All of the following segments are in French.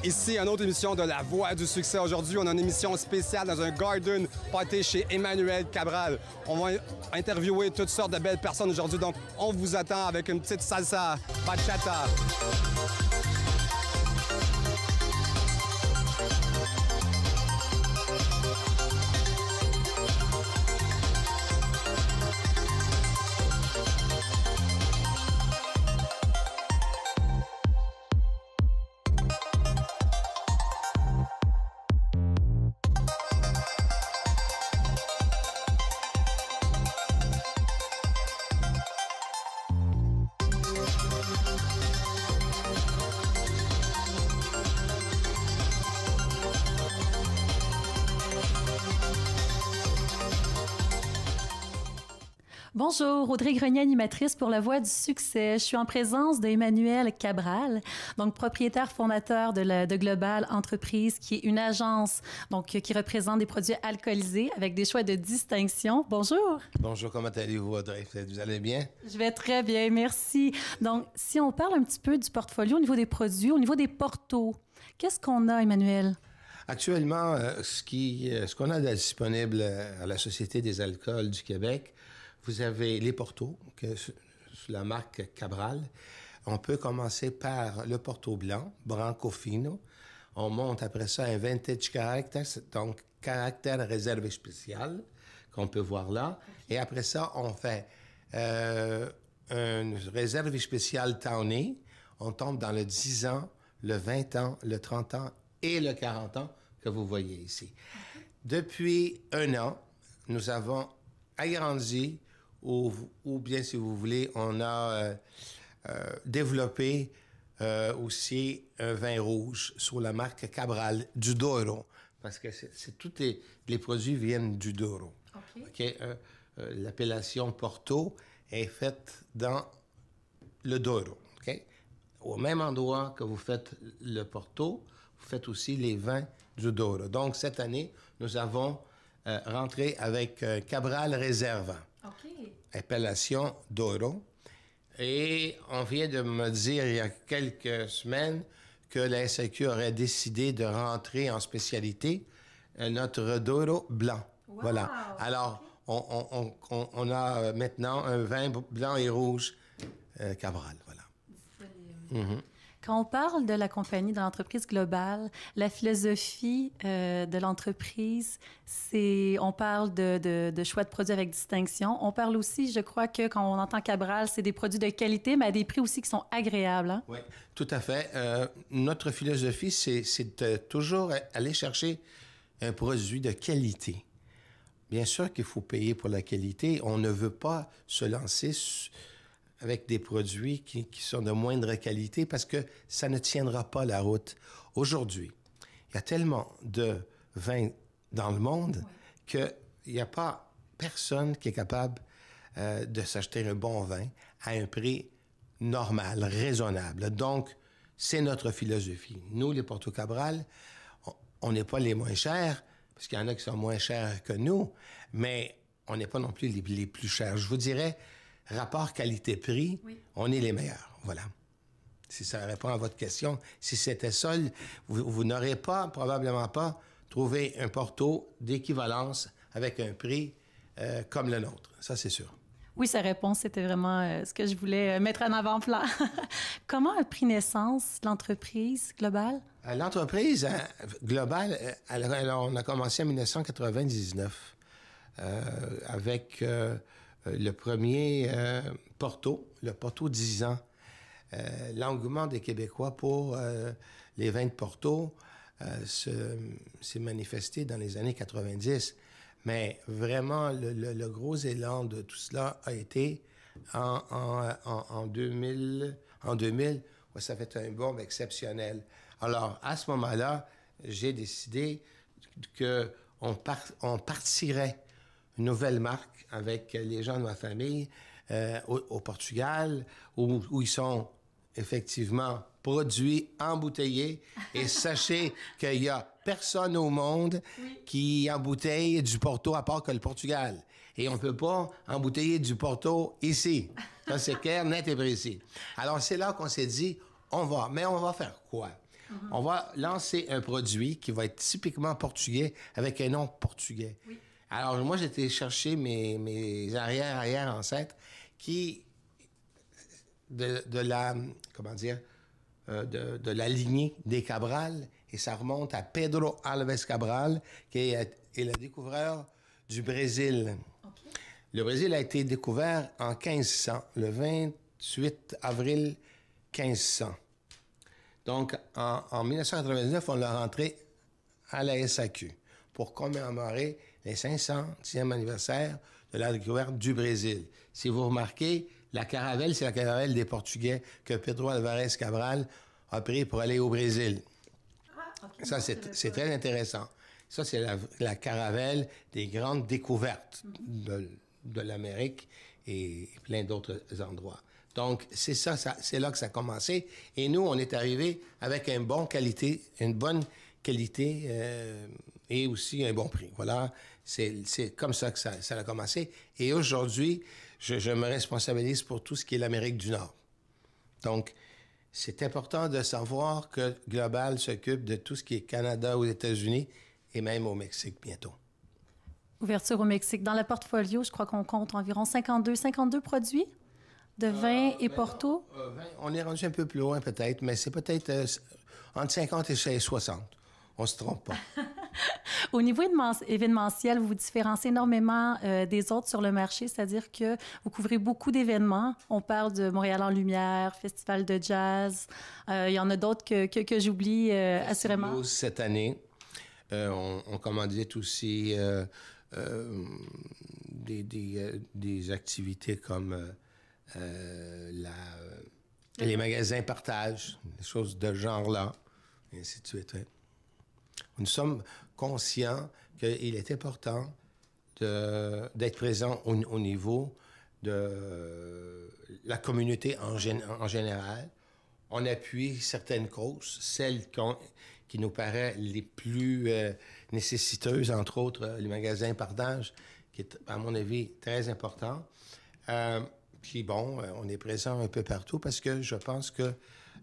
Ici, une autre émission de La Voix du succès. Aujourd'hui, on a une émission spéciale dans un garden party chez Emmanuel Cabral. On va interviewer toutes sortes de belles personnes aujourd'hui, donc on vous attend avec une petite salsa bachata. Bonjour, Audrey Grenier, animatrice pour La Voix du succès. Je suis en présence d'Emmanuel Cabral, donc propriétaire fondateur de Global Entreprise, qui est une agence donc qui représente des produits alcoolisés avec des choix de distinction. Bonjour. Bonjour, comment allez-vous, Audrey? Vous allez bien? Je vais très bien, merci. Donc, si on parle un petit peu du portfolio au niveau des produits, au niveau des portos, qu'est-ce qu'on a, Emmanuel? Actuellement, ce qu'on a de disponible à la Société des alcools du Québec, vous avez les portos, sous la marque Cabral. On peut commencer par le porto blanc, Branco Fino. On monte après ça un vintage character, donc caractère réservé spécial, qu'on peut voir là. Et après ça, on fait une réserve spéciale Townie. On tombe dans le 10 ans, le 20 ans, le 30 ans et le 40 ans que vous voyez ici. Depuis un an, nous avons agrandi ou bien, si vous voulez, on a développé aussi un vin rouge sous la marque Cabral du Douro, parce que tous les produits viennent du Douro. Okay. L'appellation Porto est faite dans le Douro. Okay? Au même endroit que vous faites le Porto, vous faites aussi les vins du Douro. Donc, cette année, nous avons rentré avec Cabral Réserve. Appellation Douro. Et on vient de me dire il y a quelques semaines que la SAQ aurait décidé de rentrer en spécialité notre Douro blanc. Wow. Voilà. Alors, on a maintenant un vin blanc et rouge Cabral. Voilà. Quand on parle de la compagnie, de l'entreprise globale, la philosophie de l'entreprise, on parle de choix de produits avec distinction. On parle aussi, je crois que quand on entend Cabral, c'est des produits de qualité, mais à des prix aussi qui sont agréables. Hein? Oui, tout à fait. Notre philosophie, c'est de toujours aller chercher un produit de qualité. Bien sûr qu'il faut payer pour la qualité. On ne veut pas se lancer avec des produits qui sont de moindre qualité parce que ça ne tiendra pas la route. Aujourd'hui, il y a tellement de vins dans le monde qu'il n'y a pas personne qui est capable de s'acheter un bon vin à un prix normal, raisonnable. Donc, c'est notre philosophie. Nous, les Porto Cabral, on n'est pas les moins chers, parce qu'il y en a qui sont moins chers que nous, mais on n'est pas non plus les plus chers. Je vous dirais, rapport qualité-prix, on est les meilleurs. Voilà. Si ça répond à votre question. Si c'était ça, vous n'aurez probablement pas trouvé un Porto d'équivalence avec un prix comme le nôtre. Ça, c'est sûr. Oui, sa réponse, c'était vraiment ce que je voulais mettre en avant-plan. Comment a pris naissance l'entreprise globale? L'entreprise globale, on a commencé en 1999 avec le premier Porto, le Porto 10 ans. L'engouement des Québécois pour les vins de Porto s'est manifesté dans les années 90. Mais vraiment, le gros élan de tout cela a été en 2000. Ouais, ça fait un boom exceptionnel. Alors, à ce moment-là, j'ai décidé qu'on partirait une nouvelle marque avec les gens de ma famille au Portugal, où ils sont effectivement produits embouteillés. Et sachez qu'il y a personne au monde qui embouteille du Porto à part que le Portugal. Et on ne peut pas embouteiller du Porto ici. Ça, c'est clair, net et précis. Alors, c'est là qu'on s'est dit, mais on va faire quoi? On va lancer un produit qui va être typiquement portugais avec un nom portugais. Oui. Alors, moi, j'étais chercher mes arrière-ancêtres qui, de la lignée des Cabral, et ça remonte à Pedro Alves Cabral, qui est le découvreur du Brésil. Okay. Le Brésil a été découvert en 1500, le 28 avril 1500. Donc, en 1999, on l'a rentré à la SAQ pour commémorer le 500e anniversaire de la découverte du Brésil. Si vous remarquez, la caravelle, c'est la caravelle des Portugais que Pedro Alvarez Cabral a pris pour aller au Brésil. Ah, okay. Ça, c'est très intéressant. Ça, c'est la caravelle des grandes découvertes de l'Amérique et plein d'autres endroits. Donc, c'est là que ça a commencé. Et nous, on est arrivés avec une bonne qualité et aussi un bon prix. Voilà, c'est comme ça que ça a commencé. Et aujourd'hui, je me responsabilise pour tout ce qui est l'Amérique du Nord. Donc, c'est important de savoir que Global s'occupe de tout ce qui est Canada, aux États-Unis et même au Mexique bientôt. Ouverture au Mexique. Dans le portfolio, je crois qu'on compte environ 52 produits de vin et Porto. On est rendu un peu plus loin peut-être, mais c'est peut-être entre 50 et 60. On ne se trompe pas. Au niveau événementiel, vous vous différenciez énormément des autres sur le marché, c'est-à-dire que vous couvrez beaucoup d'événements. On parle de Montréal en lumière, Festival de jazz. Il y en a d'autres que j'oublie assurément. Cette année, on commandite aussi des activités comme les magasins partage, des choses de genre-là, et ainsi de suite. Ouais. Nous sommes conscients qu'il est important d'être présent au niveau de la communauté en général. On appuie certaines causes, celles qui nous paraissent les plus nécessiteuses, entre autres les magasins partage, qui est, à mon avis, très important. Puis bon, on est présent un peu partout parce que je pense que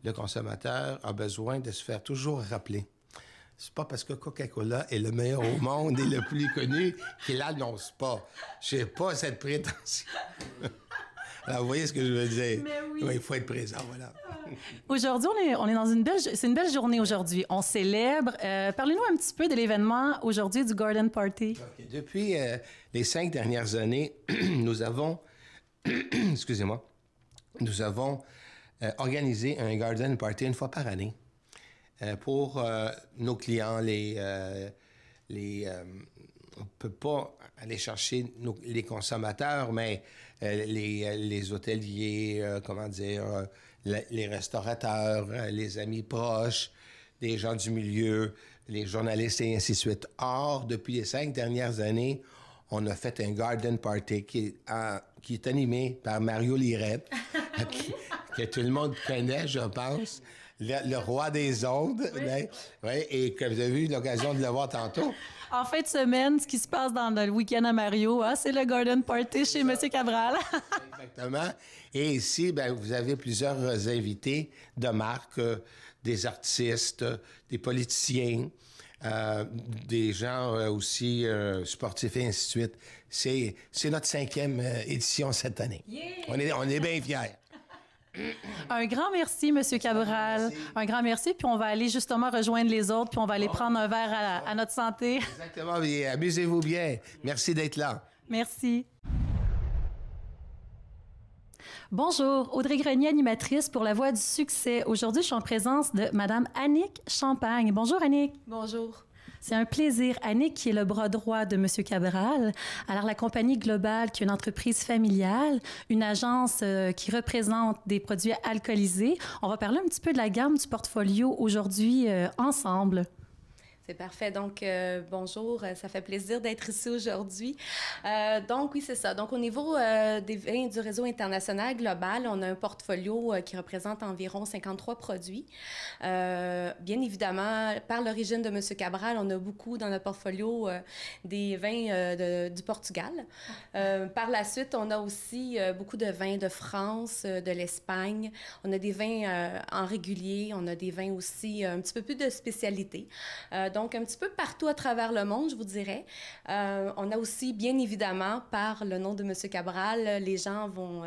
le consommateur a besoin de se faire toujours rappeler. C'est pas parce que Coca-Cola est le meilleur au monde et le plus connu qu'il l'annonce pas. J'ai pas cette prétention. Alors, vous voyez ce que je veux dire? Mais oui. Oui, il faut être présent, voilà. Aujourd'hui, on est dans c'est une belle journée aujourd'hui. On célèbre. Parlez-nous un petit peu de l'événement aujourd'hui du Garden Party. Okay. Depuis les 5 dernières années, nous avons excusez-moi, nous avons organisé un Garden Party une fois par année pour nos clients. On ne peut pas aller chercher les consommateurs, mais les hôteliers, les restaurateurs, les amis proches, des gens du milieu, les journalistes et ainsi de suite. Or, depuis les 5 dernières années, on a fait un Garden Party qui est animé par Mario Lirette, que tout le monde connaît, je pense. Le roi des ondes, oui. Ouais, et que vous avez eu l'occasion de le voir tantôt. En fin de semaine, ce qui se passe dans le week-end à Mario, c'est le Garden Party chez M. Cabral. Exactement. Et ici, vous avez plusieurs invités de marque, des artistes, des politiciens, des gens aussi sportifs et ainsi de suite. C'est notre 5e édition cette année. Yeah! On est bien fiers. Un grand merci, M. Cabral. Merci. Un grand merci. Puis on va aller justement rejoindre les autres, puis on va aller prendre un verre à notre santé. Exactement. Amusez-vous bien. Merci d'être là. Merci. Bonjour, Audrey Grenier, animatrice pour La Voix du succès. Aujourd'hui, je suis en présence de Mme Annick Champagne. Bonjour, Annick. Bonjour. C'est un plaisir. Annick, qui est le bras droit de M. Cabral. Alors, la compagnie Global, qui est une entreprise familiale, une agence qui représente des produits alcoolisés. On va parler un petit peu de la gamme du portfolio aujourd'hui ensemble. C'est parfait. Donc, bonjour, ça fait plaisir d'être ici aujourd'hui. Donc, oui, c'est ça. Donc, au niveau des vins du réseau international global, on a un portfolio qui représente environ 53 produits. Bien évidemment, par l'origine de M. Cabral, on a beaucoup dans notre portfolio des vins du Portugal. Par la suite, on a aussi beaucoup de vins de France, de l'Espagne. On a des vins en régulier. On a des vins aussi un petit peu plus de spécialité. Donc, un petit peu partout à travers le monde, je vous dirais. On a aussi, bien évidemment, par le nom de M. Cabral, les gens vont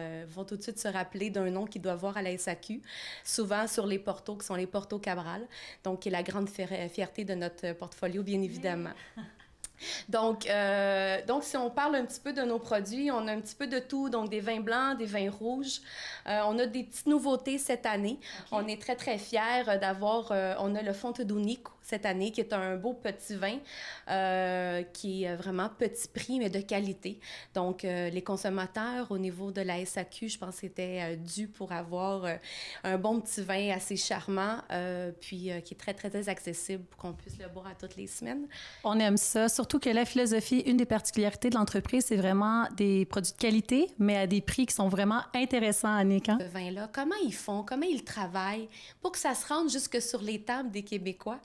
tout de suite se rappeler d'un nom qu'ils doivent voir à la SAQ, souvent sur les portos, qui sont les portos Cabral, donc qui est la grande fierté de notre portfolio, bien évidemment. Donc, si on parle un petit peu de nos produits, on a un petit peu de tout, donc des vins blancs, des vins rouges. On a des petites nouveautés cette année. Okay. On est très, très fiers d'avoir, on a le Fonte d'Unico cette année, qui est un beau petit vin qui est vraiment petit prix, mais de qualité. Donc, les consommateurs, au niveau de la SAQ, je pense que c'était dû pour avoir un bon petit vin assez charmant, puis qui est très, très, très accessible pour qu'on puisse le boire à toutes les semaines. On aime ça, surtout que la philosophie, une des particularités de l'entreprise, c'est vraiment des produits de qualité, mais à des prix qui sont vraiment intéressants, Annick. Hein? Ce vin-là, comment ils font, comment ils travaillent pour que ça se rende jusque sur les tables des Québécois?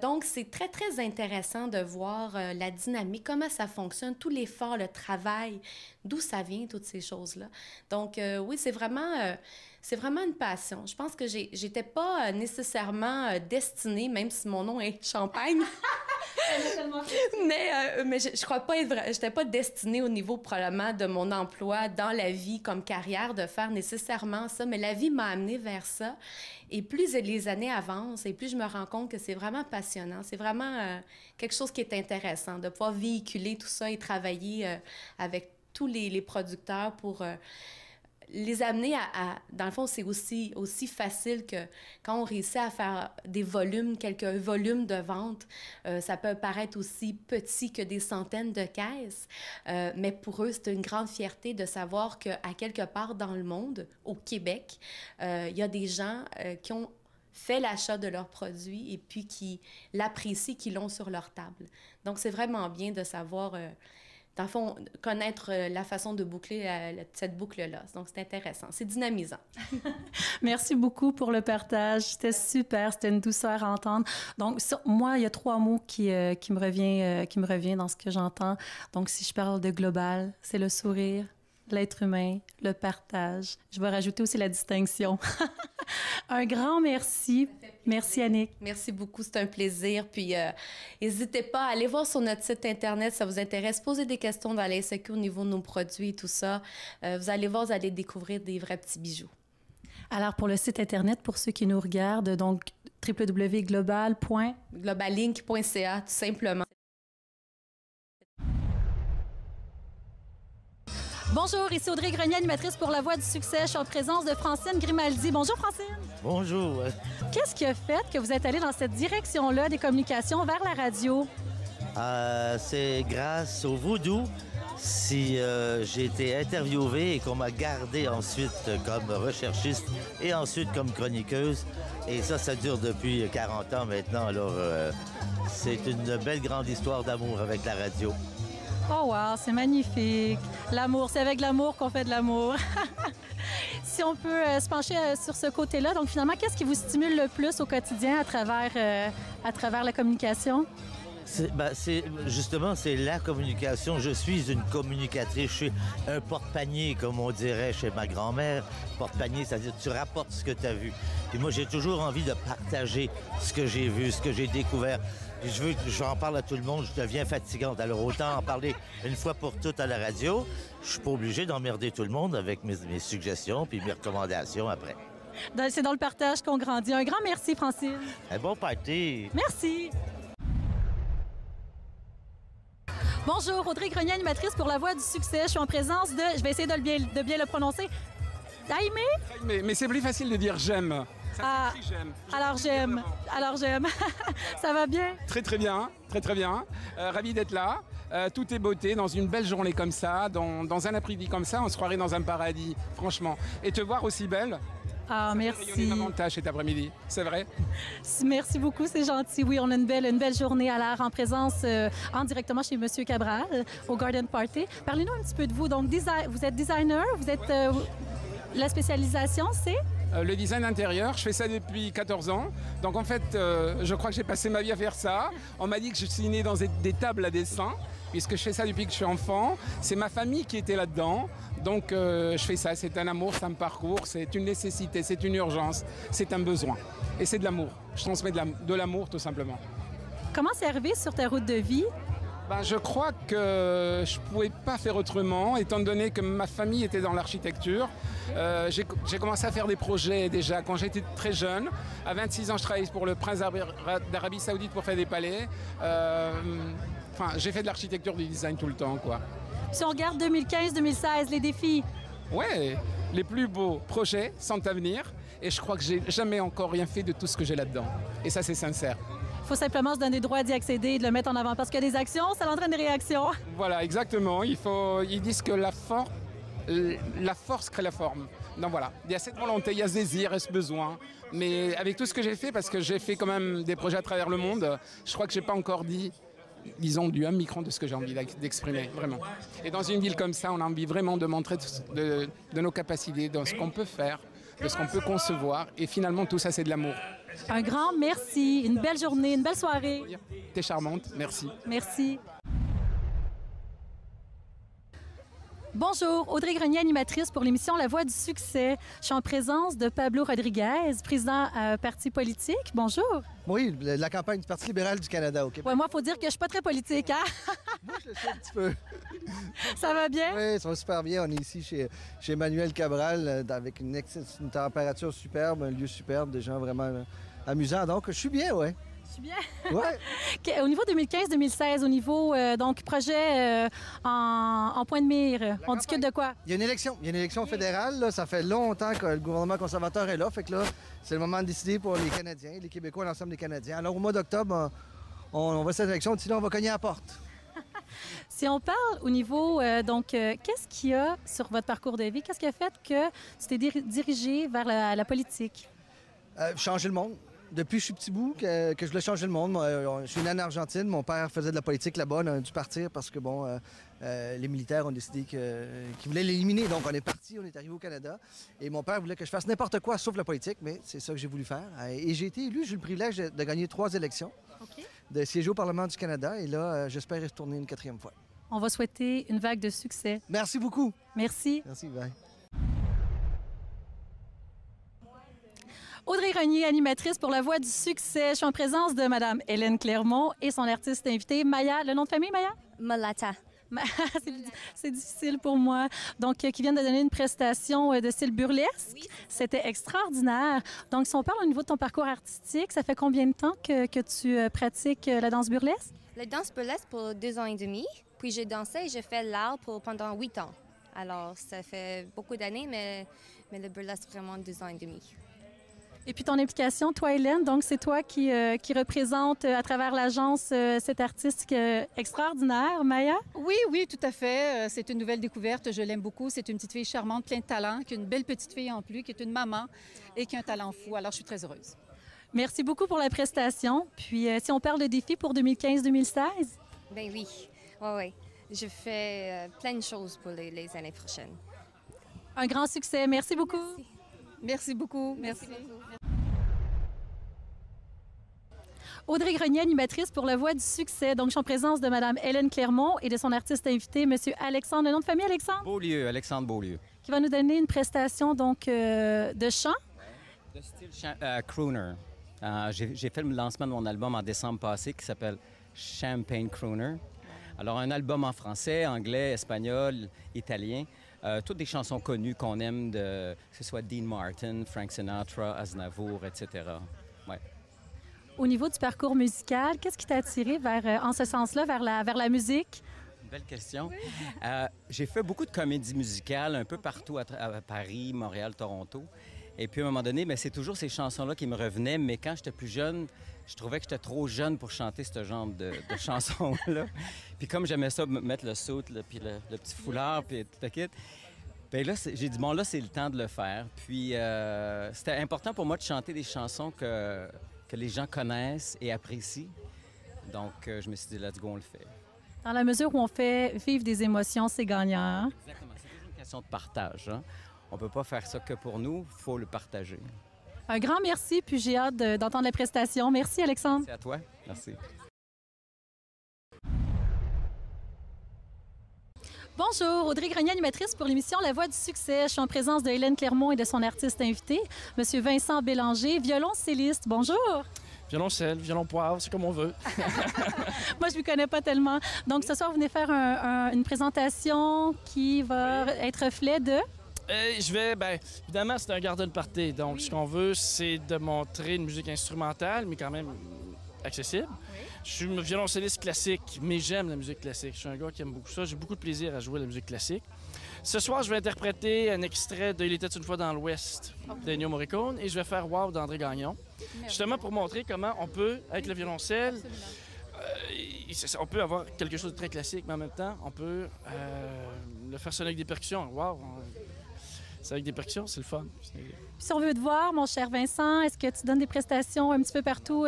Donc, c'est très, très intéressant de voir la dynamique, comment ça fonctionne, tout l'effort, le travail, d'où ça vient, toutes ces choses-là. Donc, oui, c'est vraiment une passion. Je pense que j'étais pas nécessairement destinée, même si mon nom est Champagne. mais je crois pas être j'étais pas destinée au niveau probablement de mon emploi dans la vie comme carrière de faire nécessairement ça, mais la vie m'a amenée vers ça. Et plus les années avancent et plus je me rends compte que c'est vraiment passionnant. C'est vraiment quelque chose qui est intéressant de pouvoir véhiculer tout ça et travailler avec tous les producteurs pour les amener dans le fond, c'est aussi facile que quand on réussit à faire des volumes, quelques volumes de vente, ça peut paraître aussi petit que des centaines de caisses, mais pour eux, c'est une grande fierté de savoir qu'à quelque part dans le monde, au Québec, il y a des gens qui ont fait l'achat de leurs produits et puis qui l'apprécient, qui l'ont sur leur table. Donc, c'est vraiment bien de savoir... dans le fond, connaître la façon de boucler cette boucle-là. Donc, c'est intéressant. C'est dynamisant. Merci beaucoup pour le partage. C'était super. C'était une douceur à entendre. Donc, moi, il y a 3 mots qui me revient dans ce que j'entends. Donc, si je parle de global, c'est le sourire, l'être humain, le partage. Je vais rajouter aussi la distinction. Un grand merci. Merci, Annick. Merci beaucoup, c'est un plaisir. Puis, n'hésitez pas à aller voir sur notre site Internet, ça vous intéresse, poser des questions dans la SAQ au niveau de nos produits et tout ça. Vous allez voir, vous allez découvrir des vrais petits bijoux. Alors, pour le site Internet, pour ceux qui nous regardent, donc www.globallink.ca, tout simplement. Bonjour, ici Audrey Grenier, animatrice pour La Voix du Succès. Je suis en présence de Francine Grimaldi. Bonjour, Francine. Bonjour. Qu'est-ce qui a fait que vous êtes allée dans cette direction-là des communications vers la radio? C'est grâce au Voodoo si j'ai été interviewée et qu'on m'a gardée ensuite comme recherchiste et ensuite comme chroniqueuse. Et ça dure depuis 40 ans maintenant. Alors, c'est une belle grande histoire d'amour avec la radio. Oh wow, c'est magnifique. L'amour, c'est avec l'amour qu'on fait de l'amour. Si on peut se pencher sur ce côté-là, donc finalement, qu'est-ce qui vous stimule le plus au quotidien à travers la communication? Justement, c'est la communication. Je suis une communicatrice. Je suis un porte-panier, comme on dirait chez ma grand-mère. Porte-panier, c'est-à-dire tu rapportes ce que tu as vu. Puis moi, j'ai toujours envie de partager ce que j'ai vu, ce que j'ai découvert. J'en parle à tout le monde, je deviens fatigante. Alors autant en parler une fois pour toutes à la radio. Je suis pas obligé d'emmerder tout le monde avec mes suggestions puis mes recommandations après. C'est dans le partage qu'on grandit. Un grand merci, Francine. Un bon party. Merci. Bonjour, Audrey Grenier, animatrice pour La Voix du Succès. Je suis en présence de, je vais essayer de bien le prononcer, Jaime? Mais c'est plus facile de dire j'aime. Ça s'écrit j'aime. Alors j'aime. Ça va bien? Très bien, très bien. Ravi d'être là. Tout est beauté dans une belle journée comme ça, dans un après-midi comme ça, on se croirait dans un paradis, franchement. Et te voir aussi belle. Ah, rayonner merci. davantage cet après-midi, c'est vrai? Merci beaucoup, c'est gentil. Oui, on a une belle journée à l'art en présence, directement chez Monsieur Cabral, au Garden Party. Parlez-nous un petit peu de vous. Donc, vous êtes designer, vous êtes... la spécialisation, c'est? Le design intérieur, je fais ça depuis 14 ans. Donc en fait, je crois que j'ai passé ma vie à faire ça. On m'a dit que je suis né dans des tables à dessin, puisque je fais ça depuis que je suis enfant. C'est ma famille qui était là-dedans. Donc je fais ça, c'est un amour, c'est un parcours, c'est une nécessité, c'est une urgence, c'est un besoin. Et c'est de l'amour. Je transmets de l'amour tout simplement. Comment c'est arrivé sur ta route de vie? Ben, je crois que je ne pouvais pas faire autrement, étant donné que ma famille était dans l'architecture. J'ai commencé à faire des projets déjà quand j'étais très jeune. À 26 ans, je travaillais pour le prince d'Arabie Saoudite pour faire des palais. J'ai fait de l'architecture, du design tout le temps, quoi. Si on regarde 2015-2016, les défis, Ouais, les plus beaux projets sont à venir. Et je crois que j'ai jamais encore rien fait de tout ce que j'ai là-dedans. Et ça, c'est sincère. il faut simplement se donner le droit d'y accéder et de le mettre en avant. Parce que des actions, ça entraîne des réactions. Voilà, exactement. Ils disent que la force crée la forme. Donc voilà, il y a cette volonté, il y a ce désir et ce besoin. Mais avec tout ce que j'ai fait, parce que j'ai fait quand même des projets à travers le monde, je crois que j'ai pas encore dit, disons, du 1 micron de ce que j'ai envie d'exprimer, vraiment. Et dans une ville comme ça, on a envie vraiment de montrer de nos capacités, de ce qu'on peut faire, de ce qu'on peut concevoir. Et finalement, tout ça, c'est de l'amour. Un grand merci, une belle journée, une belle soirée. T'es charmante, merci. Merci. Bonjour, Audrey Grenier, animatrice pour l'émission La Voix du succès. Je suis en présence de Pablo Rodriguez, président parti politique. Bonjour. Oui, la campagne du Parti libéral du Canada au Québec. Ouais, moi, il faut dire que je suis pas très politique, hein? Moi, je le suis un petit peu. Ça va bien? Oui, ça va super bien. On est ici chez Emmanuel Cabral avec une température superbe, un lieu superbe, des gens vraiment amusants. Donc, je suis bien, oui. Je suis bien. Ouais. Au niveau 2015-2016, au niveau donc projet en point de mire, on discute de quoi? Il y a une élection fédérale. Là. Ça fait longtemps que le gouvernement conservateur est là. Fait que là, c'est le moment de décider pour les Canadiens, les Québécois, l'ensemble des Canadiens. Alors, au mois d'octobre, on va à cette élection. D'ici là, on va cogner à la porte. Si on parle au niveau, qu'est-ce qu'il y a sur votre parcours de vie? Qu'est-ce qui a fait que tu t'es dirigé vers la politique? Changer le monde. Depuis que je suis petit bout, que je voulais changer le monde. Je suis né en Argentine. Mon père faisait de la politique là-bas. On a dû partir parce que, les militaires ont décidé qu'ils voulaient l'éliminer. Donc, on est parti, on est arrivé au Canada. Et mon père voulait que je fasse n'importe quoi sauf la politique, mais c'est ça que j'ai voulu faire. Et j'ai été élu. J'ai eu le privilège de gagner 3 élections, de siéger au Parlement du Canada. Et là, j'espère y retourner une 4e fois. On va souhaiter une vague de succès. Merci beaucoup. Merci. Merci, bye. Audrey Grenier, animatrice pour La Voix du succès. Je suis en présence de Mme Hélène Clermont et son artiste invité, Maya. Le nom de famille, Maya? Malata. C'est difficile pour moi. Donc, qui vient de donner une prestation de style burlesque. Oui. C'était extraordinaire. Donc, si on parle au niveau de ton parcours artistique, ça fait combien de temps que tu pratiques la danse burlesque? La danse burlesque pour 2 ans et demi. Puis j'ai dansé et j'ai fait l'art pendant 8 ans. Alors, ça fait beaucoup d'années, mais le burlesque, vraiment 2 ans et demi. Et puis ton implication, toi, Hélène, donc c'est toi qui représente à travers l'agence cet artiste extraordinaire, Maya? Oui, tout à fait. C'est une nouvelle découverte. Je l'aime beaucoup. C'est une petite fille charmante, pleine de talent, qui est une belle petite fille en plus, qui est une maman et qui a un talent fou. Alors, je suis très heureuse. Merci beaucoup pour la prestation. Puis, si on parle de défis pour 2015-2016? Ben oui. Oui. Je fais plein de choses pour les années prochaines. Un grand succès. Merci beaucoup. Merci beaucoup. Merci. Audrey Grenier, animatrice pour La Voix du succès. Donc, je suis en présence de Mme Hélène Clermont et de son artiste invité, M. Alexandre. Le nom de famille, Alexandre? Beaulieu, Alexandre Beaulieu. Qui va nous donner une prestation donc de chant. De style crooner. J'ai fait le lancement de mon album en décembre passé qui s'appelle Champagne Crooner. Alors, un album en français, anglais, espagnol, italien. Toutes des chansons connues qu'on aime, que ce soit Dean Martin, Frank Sinatra, Aznavour, etc. Ouais. Au niveau du parcours musical, qu'est-ce qui t'a attiré en ce sens-là, vers la musique? Belle question. J'ai fait beaucoup de comédies musicales un peu partout à Paris, Montréal, Toronto. Et puis, à un moment donné, c'est toujours ces chansons-là qui me revenaient. Mais quand j'étais plus jeune, je trouvais que j'étais trop jeune pour chanter ce genre de chansons-là. Puis comme j'aimais ça, mettre le saut, puis le petit foulard, puis tout le kit, Bien là, j'ai dit, bon, là, c'est le temps de le faire. Puis, c'était important pour moi de chanter des chansons que les gens connaissent et apprécient. Donc, je me suis dit, let's go, on le fait. Dans la mesure où on fait vivre des émotions, c'est gagnant. Exactement. C'est toujours une question de partage. Hein? On ne peut pas faire ça que pour nous, il faut le partager. Un grand merci, puis j'ai hâte d'entendre la prestation. Merci, Alexandre. Merci à toi. Merci. Bonjour, Audrey Grenier, animatrice pour l'émission La Voix du succès. Je suis en présence de Hélène Clermont et de son artiste invité, M. Vincent Bélanger, violoncelliste. Bonjour. Violoncelle, violon poivre, c'est comme on veut. Moi, je ne vous connais pas tellement. Donc, ce soir, vous venez faire une présentation qui va être reflet de... Évidemment, c'est un garden party. Donc, ce qu'on veut, c'est de montrer une musique instrumentale, mais quand même accessible. Oui. Je suis violoncelliste classique, mais j'aime la musique classique. Je suis un gars qui aime beaucoup ça. J'ai beaucoup de plaisir à jouer la musique classique. Ce soir, je vais interpréter un extrait de Il était une fois dans l'Ouest d'Ennio Morricone et je vais faire Wow d'André Gagnon. Justement pour montrer comment on peut, avec le violoncelle, on peut avoir quelque chose de très classique, mais en même temps, on peut le faire sonner avec des percussions. Wow! C'est avec des percussions, c'est le fun. Puis si on veut te voir, mon cher Vincent, est-ce que tu donnes des prestations un petit peu partout,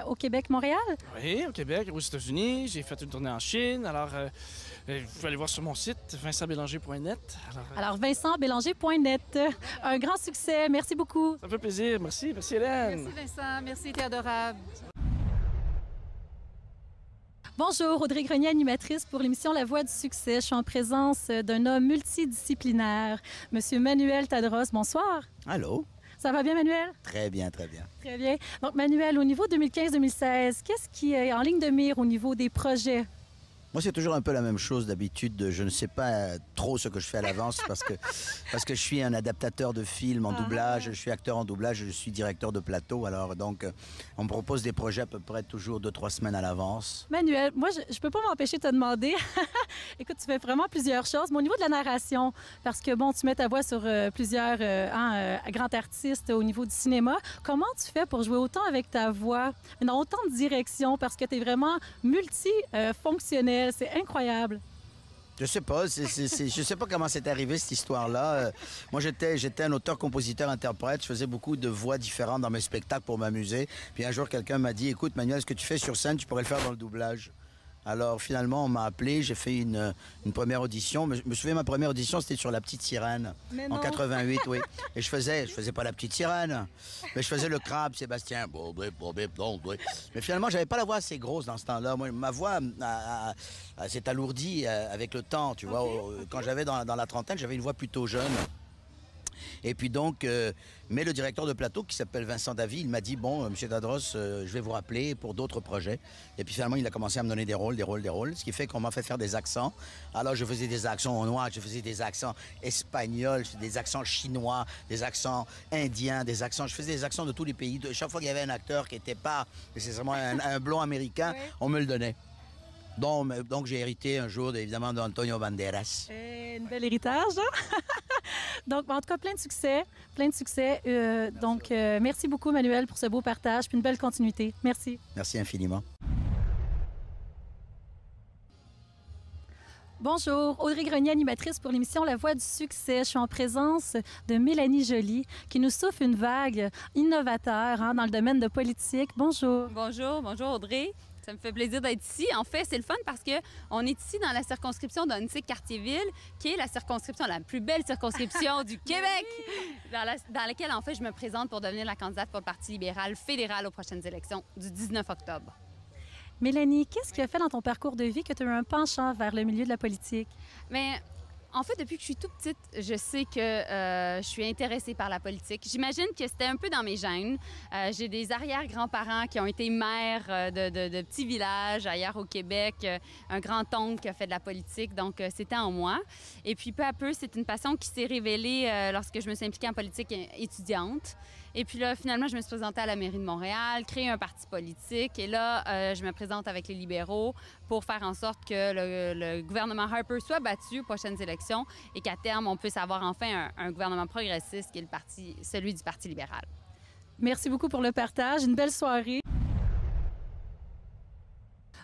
au Québec, Montréal? Oui, au Québec, aux États-Unis. J'ai fait une tournée en Chine. Alors, vous pouvez aller voir sur mon site, vincentbélanger.net. Alors, vincentbélanger.net. Un grand succès. Merci beaucoup. Ça me fait plaisir. Merci. Merci, Hélène. Merci, Vincent. Merci, t'es adorable. Bonjour, Audrey Grenier, animatrice pour l'émission La Voix du succès. Je suis en présence d'un homme multidisciplinaire, Monsieur Manuel Tadros. Bonsoir. Allô. Ça va bien, Manuel? Très bien, très bien. Très bien. Donc, Manuel, au niveau 2015-2016, qu'est-ce qui est en ligne de mire au niveau des projets? Moi, c'est toujours un peu la même chose d'habitude. Je ne sais pas trop ce que je fais à l'avance parce que je suis un adaptateur de films en doublage, je suis acteur en doublage, je suis directeur de plateau. Alors, donc, on me propose des projets à peu près toujours 2-3 semaines à l'avance. Manuel, moi, je peux pas m'empêcher de te demander. Écoute, tu fais vraiment plusieurs choses. Mais au niveau de la narration, parce que, bon, tu mets ta voix sur plusieurs grands artistes au niveau du cinéma, comment tu fais pour jouer autant avec ta voix, dans autant de directions, parce que tu es vraiment multifonctionnel. C'est incroyable. Je sais pas, je sais pas comment c'est arrivé cette histoire-là. Moi, j'étais un auteur, compositeur, interprète. Je faisais beaucoup de voix différentes dans mes spectacles pour m'amuser. Puis un jour, quelqu'un m'a dit, écoute, Manuel, ce que tu fais sur scène, tu pourrais le faire dans le doublage. Alors finalement, on m'a appelé, j'ai fait une première audition. Je me souviens, ma première audition, c'était sur La Petite Sirène, en 88, oui. Et je faisais pas La Petite Sirène, mais je faisais le crabe, Sébastien. Mais finalement, j'avais pas la voix assez grosse dans ce temps-là. Moi, ma voix s'est alourdie avec le temps, tu vois. Quand j'avais dans la trentaine, j'avais une voix plutôt jeune. Et puis donc, mais le directeur de plateau qui s'appelle Vincent Davy, il m'a dit, bon, M. Tadros, je vais vous rappeler pour d'autres projets. Et puis finalement, il a commencé à me donner des rôles, ce qui fait qu'on m'a fait faire des accents. Alors, je faisais des accents noirs, je faisais des accents espagnols, des accents chinois, des accents indiens, je faisais des accents de tous les pays. Chaque fois qu'il y avait un acteur qui n'était pas nécessairement un blond américain, oui, on me le donnait. Donc j'ai hérité un jour, évidemment, d'Antonio Banderas. Un bel héritage, hein? Donc, en tout cas, plein de succès. Merci beaucoup, Manuel, pour ce beau partage, puis une belle continuité. Merci. Merci infiniment. Bonjour, Audrey Grenier, animatrice pour l'émission La Voix du succès. Je suis en présence de Mélanie Joly, qui nous souffle une vague innovateur dans le domaine de politique. Bonjour. Bonjour Audrey. Ça me fait plaisir d'être ici. En fait, c'est le fun parce qu'on est ici dans la circonscription d'Ontic-Cartierville, qui est la plus belle circonscription du Québec, dans laquelle, en fait, je me présente pour devenir la candidate pour le Parti libéral fédéral aux prochaines élections du 19 octobre. Mélanie, qu'est-ce qui a fait dans ton parcours de vie que tu as eu un penchant vers le milieu de la politique? Mais en fait, depuis que je suis toute petite, je sais que je suis intéressée par la politique. J'imagine que c'était un peu dans mes gènes. J'ai des arrière-grands-parents qui ont été maires de petits villages ailleurs au Québec, un grand-oncle qui a fait de la politique, donc c'était en moi. Et puis peu à peu, c'est une passion qui s'est révélée lorsque je me suis impliquée en politique étudiante. Et puis là, finalement, je me suis présentée à la mairie de Montréal, créé un parti politique. Et là, je me présente avec les libéraux pour faire en sorte que le gouvernement Harper soit battu aux prochaines élections et qu'à terme, on puisse avoir enfin un gouvernement progressiste qui est celui du Parti libéral. Merci beaucoup pour le partage. Une belle soirée.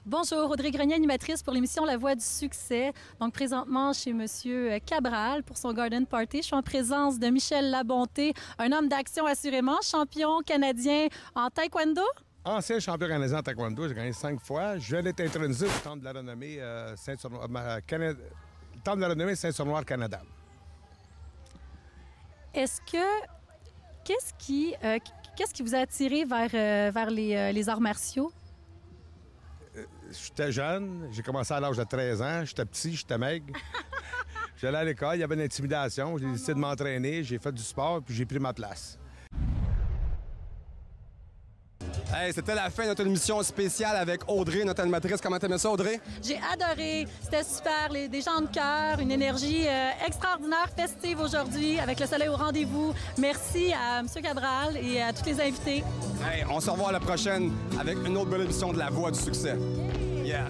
Bonjour, Audrey Grenier, animatrice pour l'émission La Voix du succès. Donc, présentement, chez Monsieur Cabral pour son Garden Party. Je suis en présence de Michel Labonté, un homme d'action assurément, champion canadien en taekwondo. Ancien champion canadien en taekwondo, j'ai gagné 5 fois. Je viens d'être intronisé au Temple de la Renommée Saint-Surnoir Canada. Qu'est-ce qui vous a attiré vers les arts martiaux? J'étais jeune, j'ai commencé à l'âge de 13 ans, j'étais petit, j'étais maigre. J'allais à l'école, il y avait de l'intimidation, j'ai décidé de m'entraîner, j'ai fait du sport, puis j'ai pris ma place. Hey, c'était la fin de notre émission spéciale avec Audrey, notre animatrice. Comment t'aimais ça, Audrey? J'ai adoré. C'était super. Des gens de cœur, une énergie extraordinaire, festive aujourd'hui, avec le soleil au rendez-vous. Merci à M. Cabral et à tous les invités. Hey, on se revoit à la prochaine avec une autre belle émission de La Voix du succès. Yeah!